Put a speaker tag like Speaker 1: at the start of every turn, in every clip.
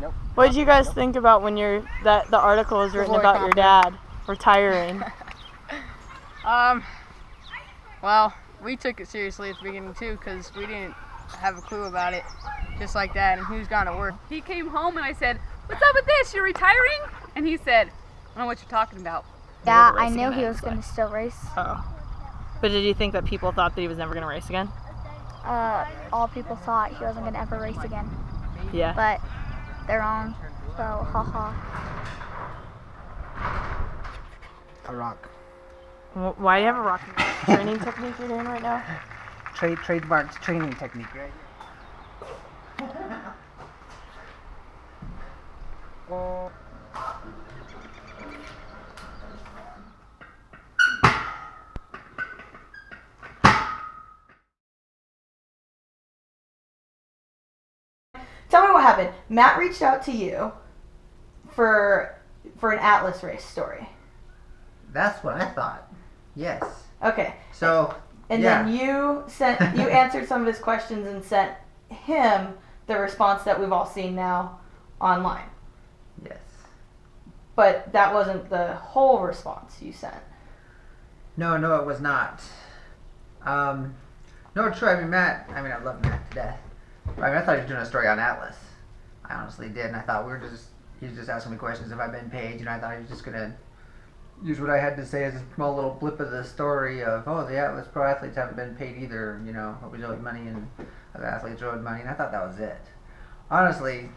Speaker 1: Nope.
Speaker 2: What did you guys think about when the article was written about your dad retiring?
Speaker 1: Well, we took it seriously at the beginning too, because we didn't have a clue about it, just like that, and he was gone to work.
Speaker 3: He came home and I said, "What's up with this? You're retiring?" And he said, "I don't know what you're talking about."
Speaker 4: Yeah, I knew he was going to still race.
Speaker 2: Oh. But did you think that people thought that he was never going to race again?
Speaker 4: All people thought he wasn't going to ever race again.
Speaker 2: Yeah.
Speaker 4: But they're wrong, so haha.
Speaker 5: A rock.
Speaker 2: Why do you have a rock training technique you're doing right now?
Speaker 5: Trademarked training technique, right?
Speaker 2: Tell me what happened. Matt reached out to you for an Atlas race story.
Speaker 6: That's what I thought. Yes.
Speaker 2: Okay.
Speaker 6: So.
Speaker 2: And then you answered some of his questions and sent him the response that we've all seen now online.
Speaker 6: Yes.
Speaker 2: But that wasn't the whole response you sent.
Speaker 6: No, it was not. No, true. I mean, I love Matt to death. I thought he was doing a story on Atlas. I honestly did, and I thought he was just asking me questions if I'd been paid. I thought he was just gonna use what I had to say as a small little blip of the story of, the Atlas pro athletes haven't been paid either. Hobies owed money and other athletes owed money, and I thought that was it. Honestly,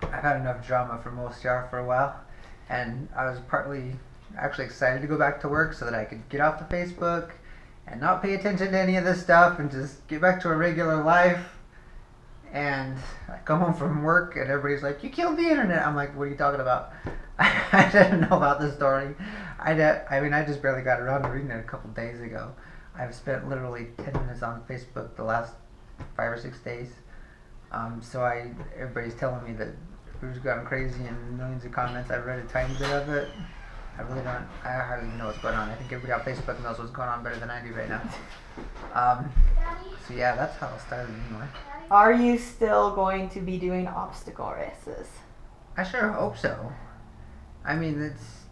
Speaker 6: I've had enough drama for most y'all for a while, and I was partly actually excited to go back to work so that I could get off the Facebook and not pay attention to any of this stuff and just get back to a regular life. And I come home from work and everybody's like, "You killed the internet." I'm like, "What are you talking about?" I didn't know about the story. I just barely got around to reading it a couple days ago. I've spent literally 10 minutes on Facebook the last 5 or 6 days. Everybody's telling me that who's gone crazy and millions of comments. I've read a tiny bit of it. I hardly even know what's going on. I think everybody on Facebook knows what's going on better than I do right now. So yeah, that's how it started anyway.
Speaker 2: Are you still going to be doing obstacle races?
Speaker 6: I sure hope so. I mean, as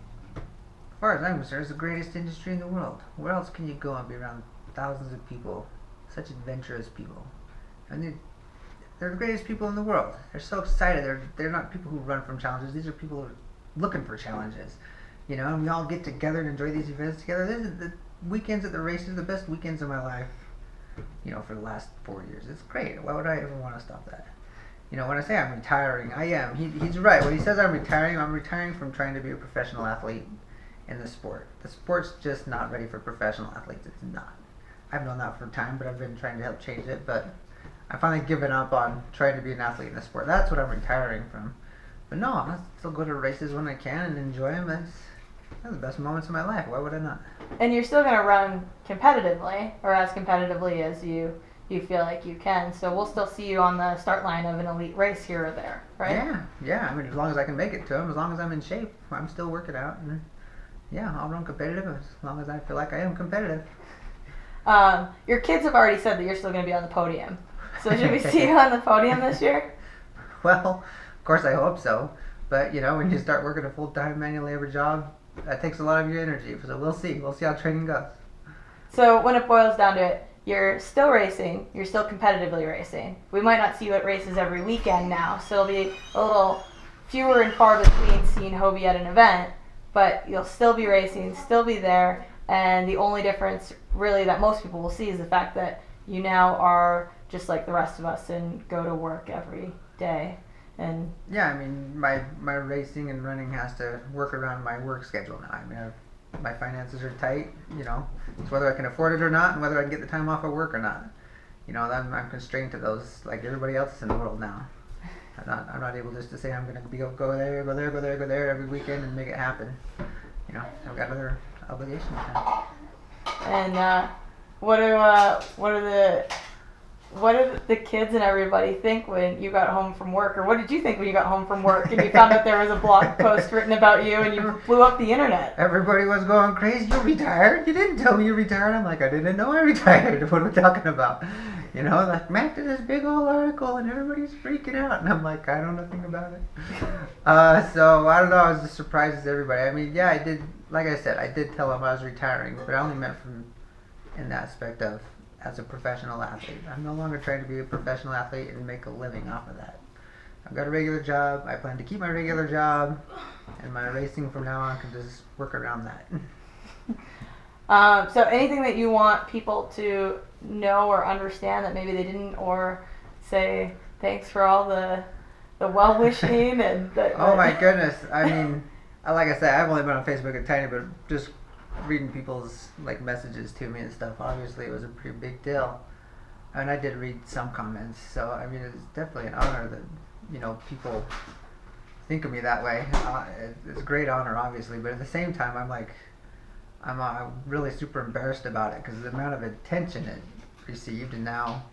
Speaker 6: far as I'm concerned, it's the greatest industry in the world. Where else can you go and be around thousands of people, such adventurous people? And they're the greatest people in the world. They're so excited. They're not people who run from challenges. These are people who are looking for challenges. And we all get together and enjoy these events together. The weekends at the races are the best weekends of my life, for the last 4 years. It's great. Why would I ever want to stop that? When I say I'm retiring, I am. He's right. When he says I'm retiring from trying to be a professional athlete in the sport. The sport's just not ready for professional athletes. It's not. I've known that for time, but I've been trying to help change it. But I finally given up on trying to be an athlete in the sport. That's what I'm retiring from. But no, I still go to races when I can and enjoy them. They're the best moments of my life. Why would I not?
Speaker 2: And you're still going to run competitively, or as competitively as you feel like you can. So we'll still see you on the start line of an elite race here or there, right?
Speaker 6: Yeah. I mean, as long as I can make it to them, as long as I'm in shape, I'm still working out. And yeah, I'll run competitive as long as I feel like I am competitive.
Speaker 2: Your kids have already said that you're still going to be on the podium. So should we see you on the podium this year?
Speaker 6: Well, of course I hope so. But, when you start working a full-time manual labor job, that takes a lot of your energy. So we'll see. We'll see how training goes.
Speaker 2: So when it boils down to it, you're still racing. You're still competitively racing. We might not see you at races every weekend now, so it'll be a little fewer and far between seeing Hobie at an event, but you'll still be racing, still be there, and the only difference really that most people will see is the fact that you now are just like the rest of us and go to work every day. And
Speaker 6: yeah, I mean, my racing and running has to work around my work schedule now. I mean, my finances are tight, it's whether I can afford it or not, and whether I can get the time off of work or not. I'm constrained to those like everybody else in the world now. I'm not able just to say I'm going to go there every weekend and make it happen. I've got other obligations now.
Speaker 2: And what did the kids and everybody think when you got home from work? Or what did you think when you got home from work and you found out there was a blog post written about you and you blew up the internet?
Speaker 6: Everybody was going crazy. You retired? You didn't tell me you retired. I'm like, I didn't know I retired. What are we talking about? You know, like, Matt did this big old article and everybody's freaking out. And I'm like, I know nothing about it. So, I don't know, I was as surprised as everybody. I mean, yeah, I did, like I said, I did tell him I was retiring, but I only meant from in the aspect of as a professional athlete. I'm no longer trying to be a professional athlete and make a living off of that. I've got a regular job. I plan to keep my regular job, and my racing from now on can just work around that.
Speaker 2: So anything that you want people to know or understand that maybe they didn't, or say thanks for all the well-wishing and
Speaker 6: Oh my goodness. I mean, like I said, I've only been on Facebook a tiny bit, just reading people's like messages to me and stuff. Obviously, it was a pretty big deal. And I did read some comments, so I mean, it's definitely an honor that, you know, people think of me that way. It's a great honor, obviously, but at the same time, I'm really super embarrassed about it because the amount of attention it received, and now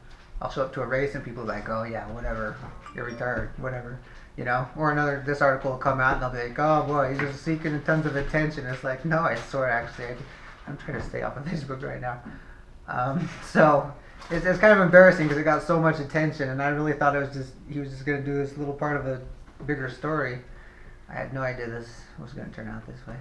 Speaker 6: I'll show up to a race and people are like, oh yeah, whatever, you're retired, whatever, you know. Or this article will come out and they'll be like, oh boy, he's just seeking tons of attention. It's like, no, I swear, actually, I'm trying to stay off of Facebook right now. So it's kind of embarrassing because it got so much attention, and I really thought he was just going to do this little part of a bigger story. I had no idea this was going to turn out this way.